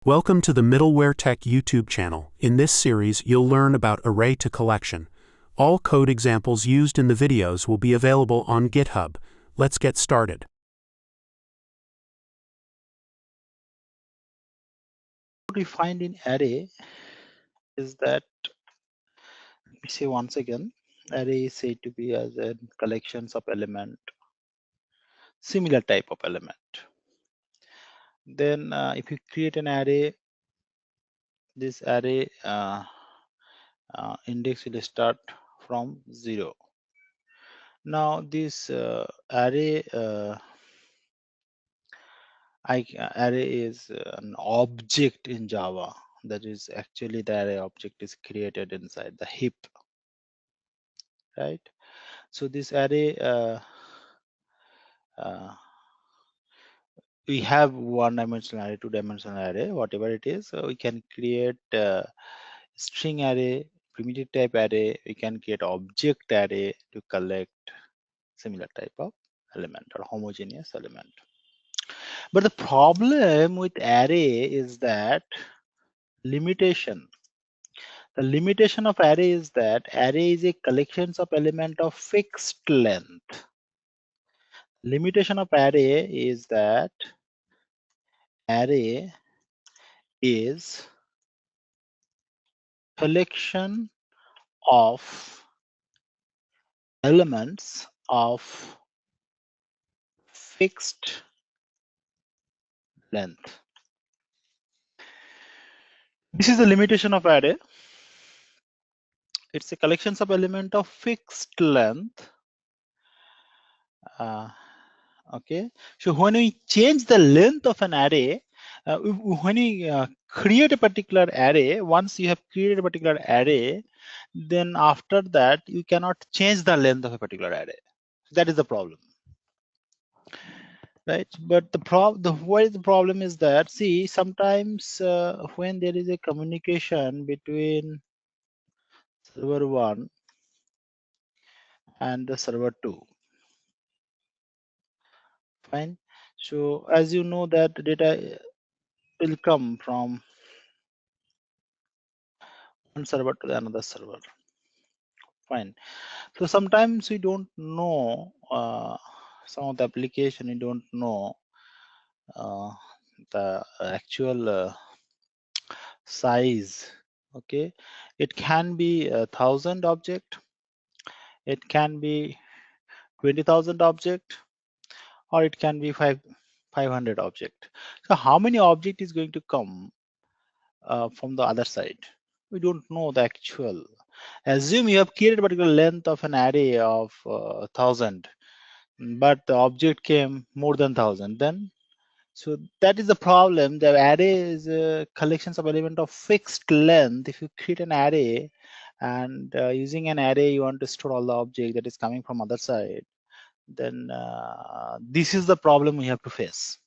Welcome to the Middleware Tech YouTube channel. In this series, you'll learn about array to collection. All code examples used in the videos will be available on GitHub. Let's get started. What we find in array is that, let me say once again, array is said to be as a collections of element, similar type of element. Then if you create an array, this array index will start from 0. Now this array array is an object in Java. That is actually the array object is created inside the heap, right? So this array we have one-dimensional array, two-dimensional array, whatever it is. So we can create string array, primitive type array. We can create object array to collect similar type of element or homogeneous element. But the problem with array is that limitation. The limitation of array is that array is a collection of element of fixed length. Limitation of array is that array is collection of elements of fixed length. This is the limitation of array. It's a collection of element of fixed length. Okay, so when we change the length of an array, when we create a particular array, once you have created a particular array, then after that you cannot change the length of a particular array. That is the problem, right? But what is the problem is that, see, sometimes when there is a communication between server 1 and the server 2, fine. So as you know that data will come from one server to another server, fine. So sometimes we don't know some of the application, we don't know the actual size. Okay, it can be 1,000 object, it can be 20,000 object, or it can be 500 object. So how many object is going to come from the other side? We don't know the actual. Assume you have created a particular length of an array of 1,000, but the object came more than 1,000. Then, so that is the problem. The array is collections of element of fixed length. If you create an array and using an array you want to store all the object that is coming from other side, then this is the problem we have to face,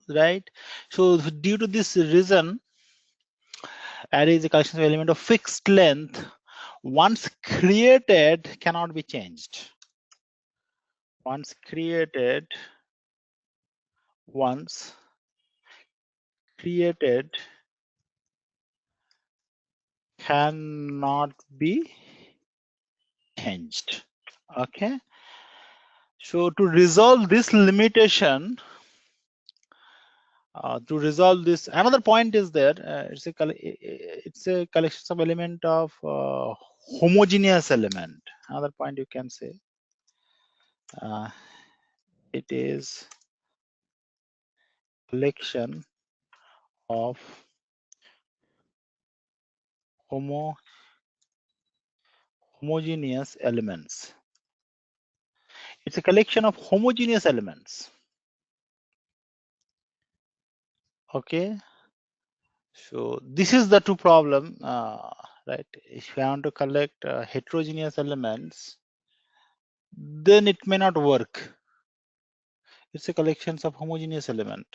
right? So due to this reason, array is a collection of element of fixed length. Once created, cannot be changed. Once created cannot be changed. Okay, so to resolve this limitation, another point is there. It's a collection of element of homogeneous element. Another point you can say it is collection of homogeneous elements. It's a collection of homogeneous elements. Okay, so this is the two problem, right? If you want to collect heterogeneous elements, then it may not work. It's a collection of homogeneous element.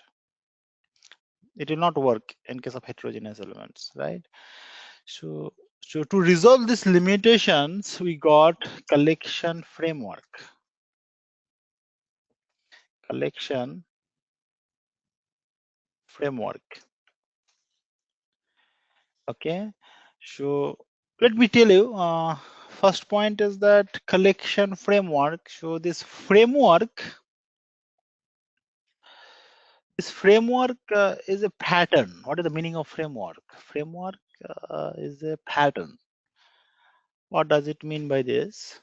It will not work in case of heterogeneous elements, right? So to resolve these limitations, we got collection framework. Collection framework. Okay, so let me tell you, first point is that collection framework. So this framework is a pattern. What is the meaning of framework? Framework is a pattern. What does it mean by this?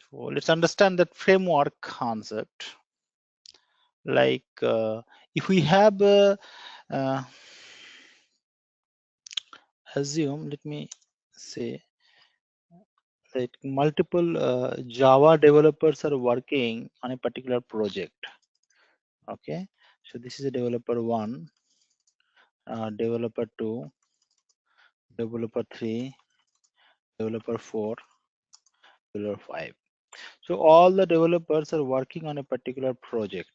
So let's understand that framework concept. Like if we have assume, let me say that multiple Java developers are working on a particular project. Okay, so this is a developer 1, developer 2, developer 3, developer 4, developer 5. So all the developers are working on a particular project.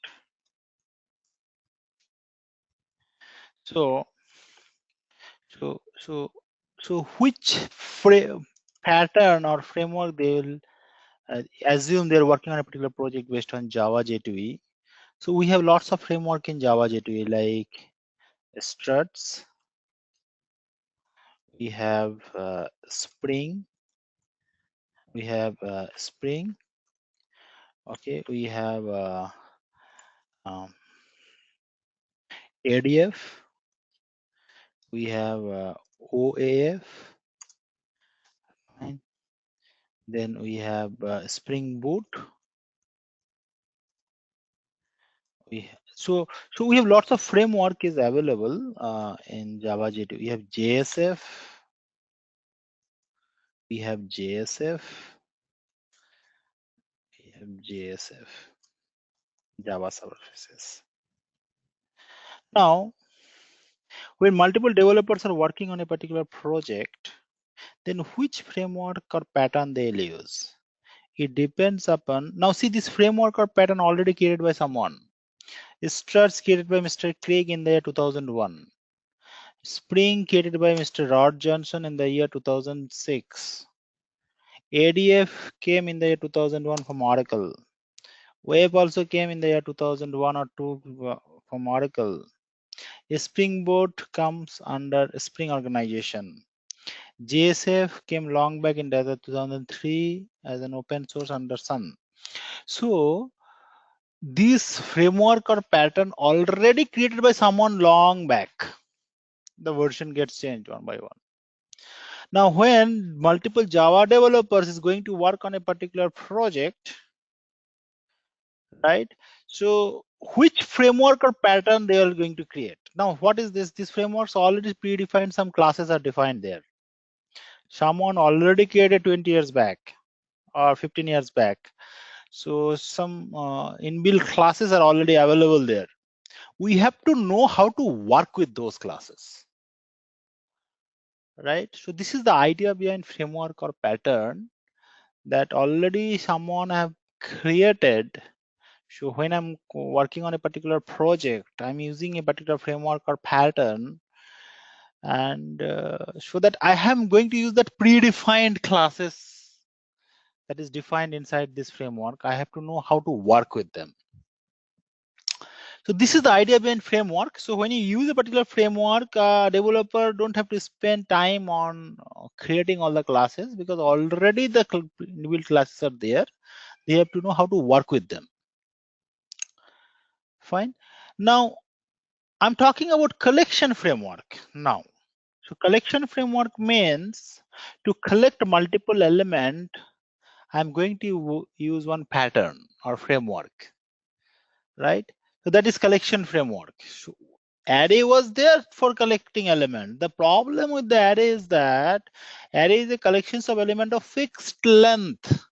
So which pattern or framework they will assume they're working on a particular project based on Java J2E. So we have lots of framework in Java J2E like struts, we have Spring, okay, we have ADF, we have OAF, and then we have Spring Boot. So we have lots of framework is available in Java J2. We have JSF, we have JSF, we have JSF, Java services. Now, when multiple developers are working on a particular project, then which framework or pattern they'll use? It depends upon, now see this framework or pattern already created by someone. Struts created by Mr. Craig in the year 2001. Spring created by Mr. Rod Johnson in the year 2006. ADF came in the year 2001 from Oracle. Wave also came in the year 2001 or 2 from Oracle. Spring Boot comes under Spring Organization. JSF came long back in the year 2003 as an open source under Sun. So this framework or pattern already created by someone long back. The version gets changed one by one. Now, when multiple Java developers is going to work on a particular project, right? So which framework or pattern they are going to create? Now, what is this? These frameworks already predefined. Some classes are defined there. Someone already created 20 years back or 15 years back. So some inbuilt classes are already available there. We have to know how to work with those classes, right? So this is the idea behind framework or pattern, that already someone have created. So when I'm working on a particular project, I'm using a particular framework or pattern, and so that I am going to use that predefined classes that is defined inside this framework. I have to know how to work with them. So this is the idea behind framework. So when you use a particular framework, developer don't have to spend time on creating all the classes, because already the built classes are there. They have to know how to work with them. Fine. Now I'm talking about collection framework now. So collection framework means to collect multiple elements, I'm going to use one pattern or framework, right? So that is collection framework. So array was there for collecting element. The problem with the array is that array is a collection of element of fixed length.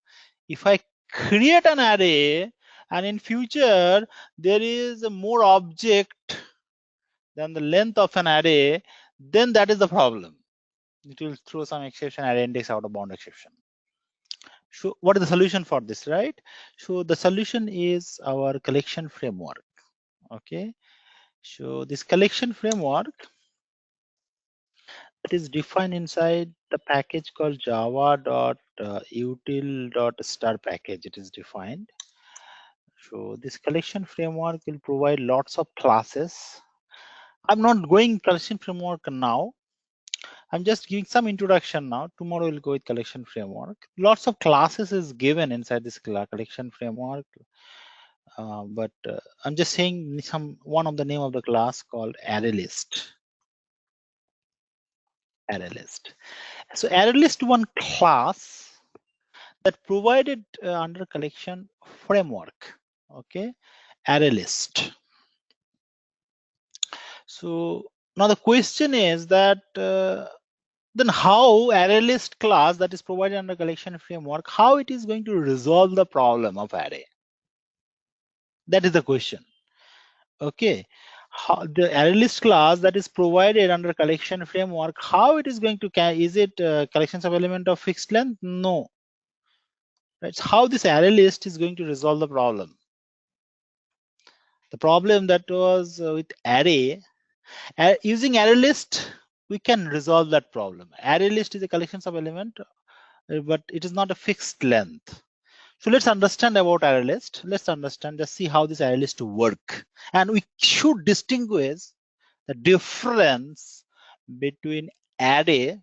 If I create an array and in future there is more object than the length of an array, then that is the problem. It will throw some exception, array index out of bound exception. So what is the solution for this, right? So the solution is our collection framework. Okay, so this collection framework, it is defined inside the package called java.util.star package. It is defined. So this collection framework will provide lots of classes. I'm not going collection framework now. I'm just giving some introduction now. Tomorrow we'll go with collection framework. Lots of classes is given inside this collection framework. But I'm just saying one of the name of the class called array list. Array list. So array list one class that provided under collection framework. Okay, array list. So now the question is that then how array list class that is provided under collection framework, how it is going to resolve the problem of array? That is the question. Okay, how the array list class that is provided under collection framework, how it is going to is it collections of element of fixed length? No. Right. So how this array list is going to resolve the problem? The problem that was with array, using array list, we can resolve that problem. Array list is a collection of element, but it is not a fixed length. So let's understand about array list. Let's understand, just see how this array list work. And we should distinguish the difference between array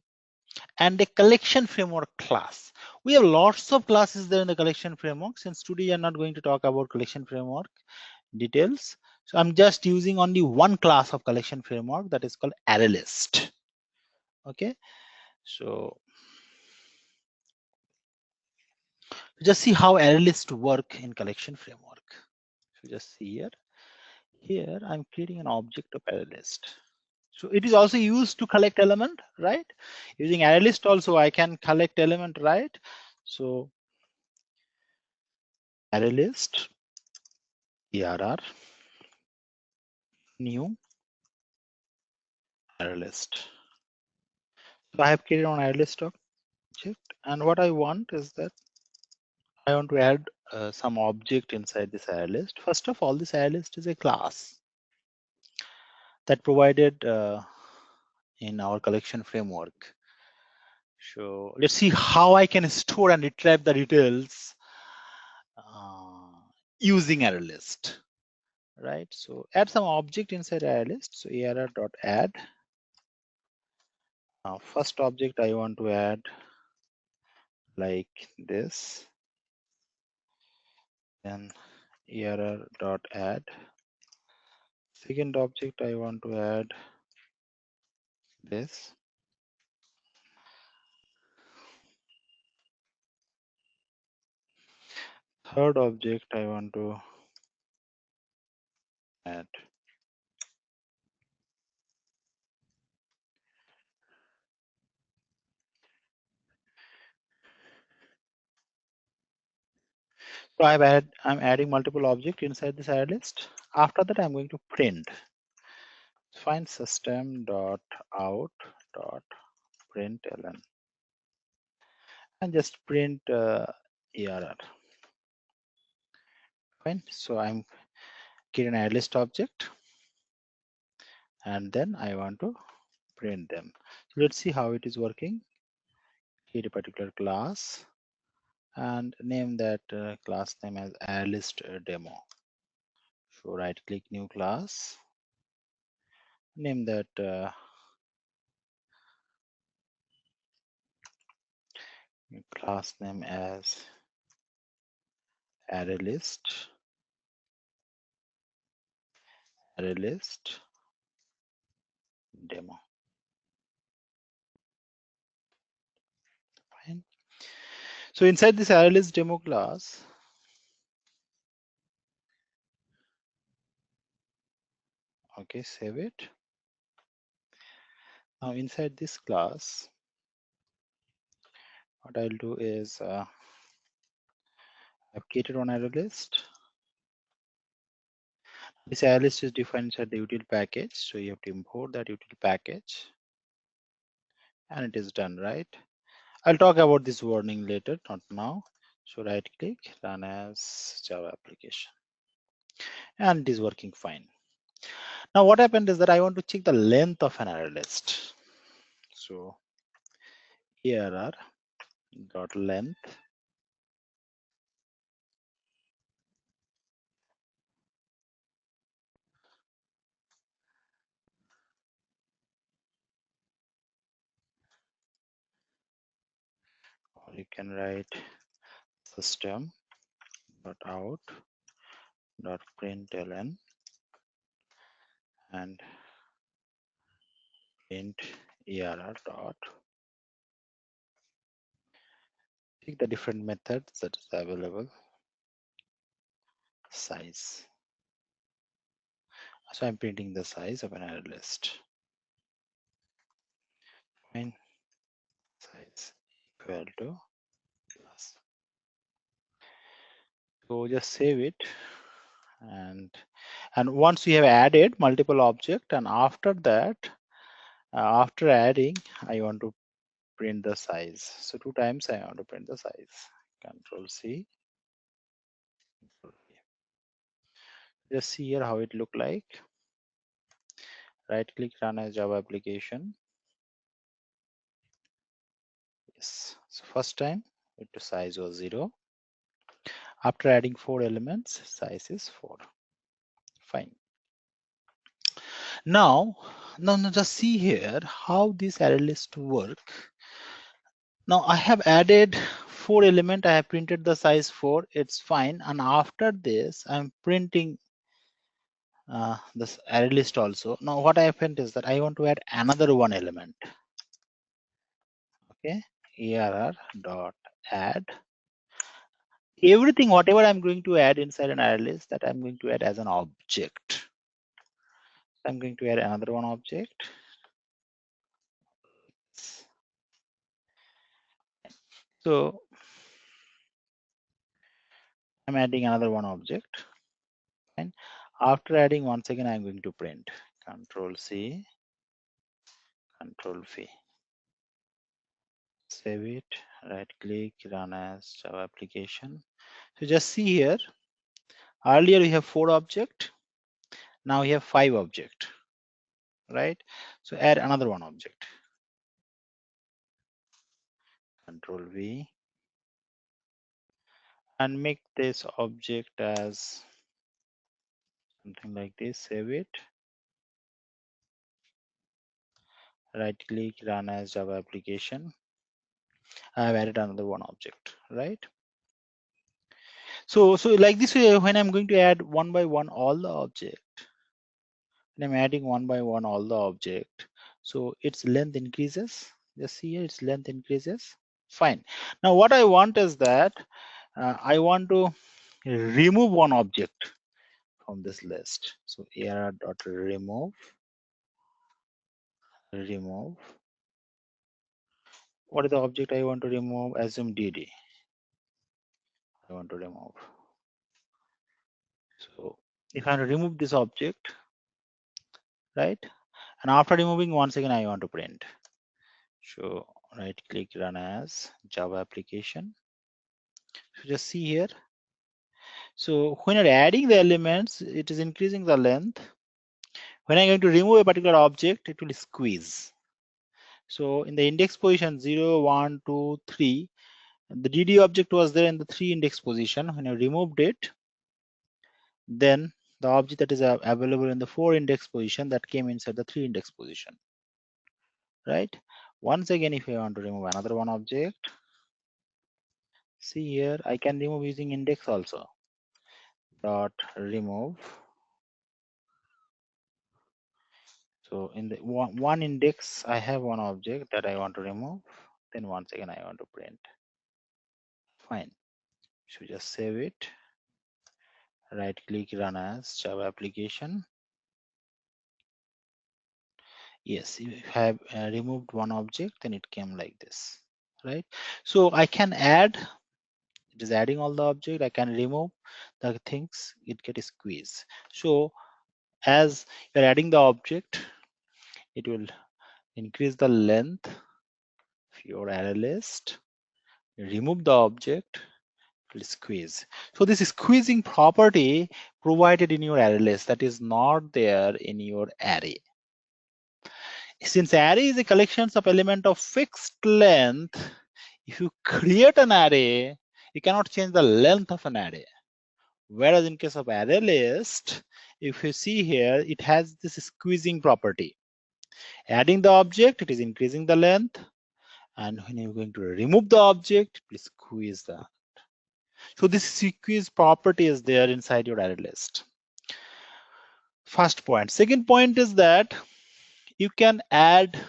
and a collection framework class. We have lots of classes there in the collection framework. Since today I'm not going to talk about collection framework details, so I'm just using only one class of collection framework, that is called array list. Okay, so just see how array list work in collection framework. So just see here I'm creating an object of array list. So it is also used to collect element, right? Using array list also I can collect element, right? So array list ERR new array list. So I have created an array list object, and what I want is that I want to add some object inside this array list. First of all, this array list is a class that provided in our collection framework. So let's see how I can store and retrieve the details using array list, right? So add some object inside array list. So err.add. First object I want to add like this. Then err.add. Second object I want to add this. Third object I want to add. So I'm adding multiple objects inside this array list. After that, I'm going to print. Find system.out.println and just print err. Fine. So I'm creating an array list object, and then I want to print them. So let's see how it is working. Create a particular class and name that class name as array list demo. So right click new class, name that class name as array list demo. Fine. So inside this array list demo class, okay, save it. Now inside this class, what I'll do is I've created one array list. This array list is defined inside the util package, so you have to import that util package, and it is done, right? I'll talk about this warning later, not now. So right click, run as Java application, and it is working fine. Now what happened is that I want to check the length of an array list. So err dot length or you can write system.out.println and print err dot. Pick the different methods that is available. Size. So I'm printing the size of an array list. And size equal to plus. So just save it, and once you have added multiple object, and after that, after adding, I want to print the size. So 2 times I want to print the size. Control C. Just see here how it look like. Right click, run as Java application. Yes. So first time the size was 0. After adding 4 elements, size is 4. Fine. Now just see here how this array list work. Now I have added 4 element. I have printed the size 4. It's fine. And after this, I'm printing this array list also. Now what I happened is that I want to add another 1 element. Okay, err dot add. Everything, whatever I'm going to add inside an array list, that I'm going to add as an object. I'm going to add another 1 object. So I'm adding another 1 object. And after adding, once again, I'm going to print. Control C, Control V. Save it, right click, run as Java application. So just see here, earlier we have 4 object, now we have 5 object, right? So add another 1 object. Control V, and make this object as something like this. Save it, right click, run as Java application. I have added another 1 object, right? So like this way, when I'm going to add 1 by 1 all the object, when I'm adding 1 by 1 all the object, so its length increases. Just see here, its length increases. Fine. Now what I want is that I want to remove 1 object from this list. So err dot remove. What is the object I want to remove? Assume DD. I want to remove. So if I remove this object, right? And after removing, once again I want to print. So right click, run as Java application. So just see here. So when you're adding the elements, it is increasing the length. When I'm going to remove a particular object, it will squeeze. So in the index position 0, 1, 2, 3, the DD object was there in the 3 index position. When I removed it, then the object that is available in the 4 index position, that came inside the 3 index position, right? Once again, if I want to remove another 1 object, see here, I can remove using index also. Dot remove. So in the one index, I have 1 object that I want to remove. Then once again, I want to print. Fine. So just save it. Right click, run as Java application. Yes, if you have removed 1 object, then it came like this, right? So I can add, it is adding all the object. I can remove the things, it gets squeezed. So as you're adding the object, it will increase the length of your array list. Remove the object, it will squeeze. So this squeezing property provided in your array list, that is not there in your array. Since array is a collection of element of fixed length, if you create an array, you cannot change the length of an array. Whereas in case of array list, if you see here, it has this squeezing property. Adding the object, it is increasing the length, And when you're going to remove the object, please squeeze that. So this squeeze property is there inside your array list. First point. Second point is that you can add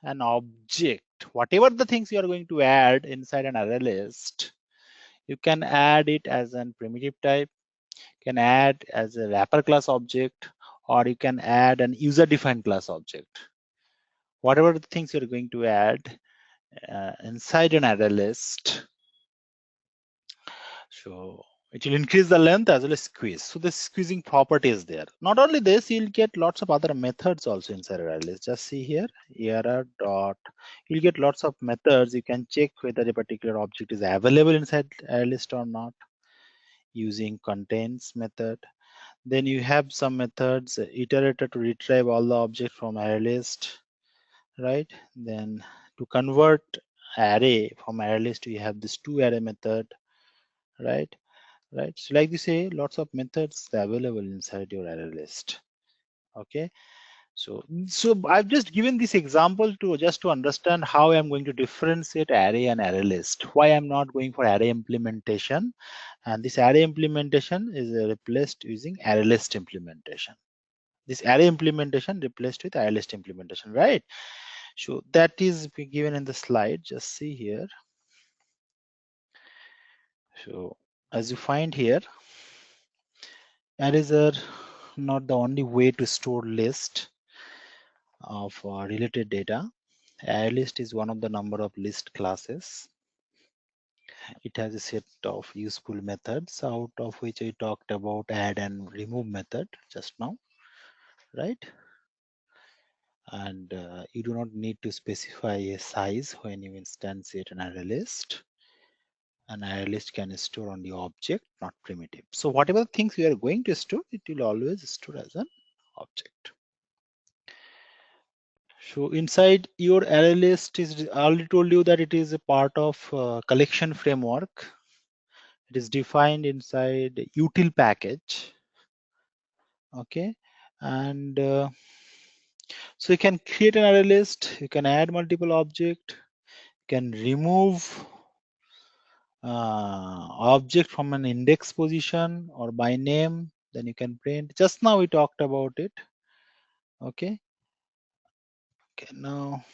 an object. Whatever the things you are going to add inside an array list, you can add it as a primitive type, can add as a wrapper class object, or you can add an user defined class object. Whatever the things you're going to add inside an array list, so it will increase the length as well as squeeze. So the squeezing property is there. Not only this, you'll get lots of other methods also inside array list. Just see here, error dot. You'll get lots of methods. You can check whether a particular object is available inside array list or not using contains method. Then you have some methods, iterator to retrieve all the objects from array list, right? Then to convert array from array list, you have this toArray method, right? Right. So like you say, lots of methods available inside your array list. Okay. So I've just given this example to just to understand how I'm going to differentiate array and array list. Why I'm not going for array implementation, and this array implementation is replaced using array list implementation. This array implementation replaced with array list implementation, right? So that is given in the slide. Just see here. So as you find here, arrays are not the only way to store list of related data. Array list is one of the number of list classes. It has a set of useful methods, out of which I talked about add and remove method just now, right? And you do not need to specify a size when you instantiate an array list. An array list can store only object, not primitive. So whatever things we are going to store, it will always store as an object. So inside your array list is, I already told you that it is a part of collection framework. It is defined inside util package. Okay, and so you can create an array list. You can add multiple object. You can remove object from an index position or by name. Then you can print. Just now we talked about it. Okay. Okay. Now.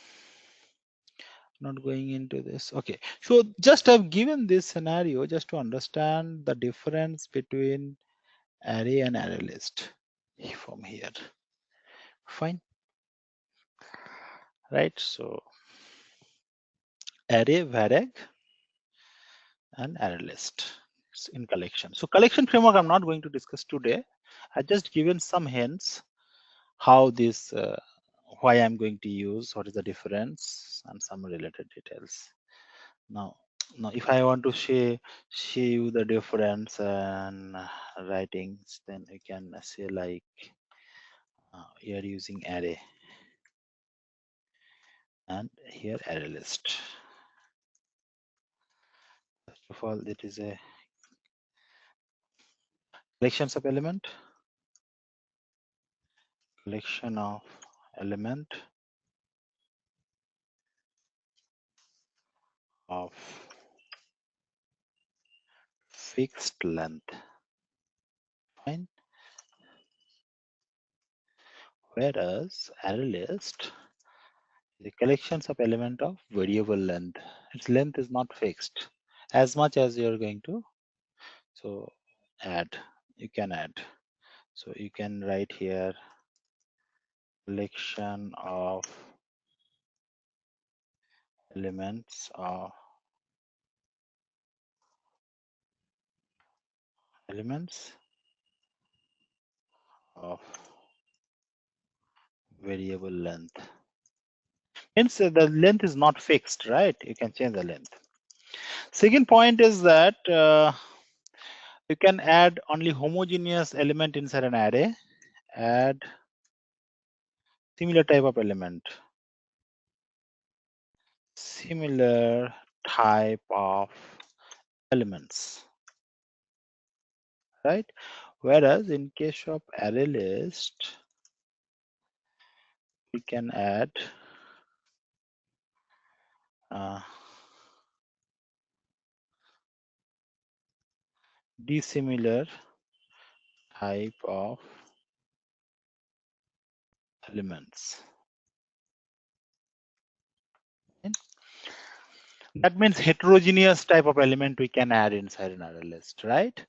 Not going into this. Okay, so just I've given this scenario just to understand the difference between array and array list from here. Fine, right? So array, vareg, and array list in collection. So collection framework I'm not going to discuss today. I just given some hints how this why I'm going to use, what is the difference, and some related details. Now if I want to show you the difference and writings, then we can say like we are using array and here array list. First of all, it is a collection of element, collection of element of fixed length. Fine. Whereas array list, the collections of element of variable length. Its length is not fixed. As much as you're going to, so add, you can add. So you can write here collection of elements of variable length. Means the length is not fixed, right? You can change the length. Second point is that you can add only homogeneous element inside an array. Add similar type of element. Similar type of elements, right? Whereas in case of array list, we can add dissimilar type of elements. That means heterogeneous type of element we can add inside an array list, right?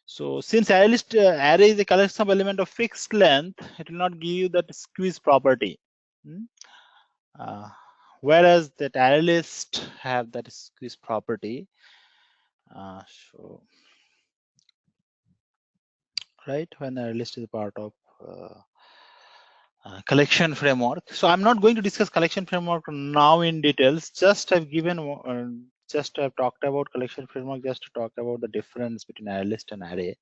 So since array list array is a collection of element of fixed length, it will not give you that squeeze property. Whereas that array list have that squeeze property. So right, when array list is a part of collection framework. So I'm not going to discuss collection framework now in details. Just I've given just I've talked about collection framework just to talk about the difference between array list and array.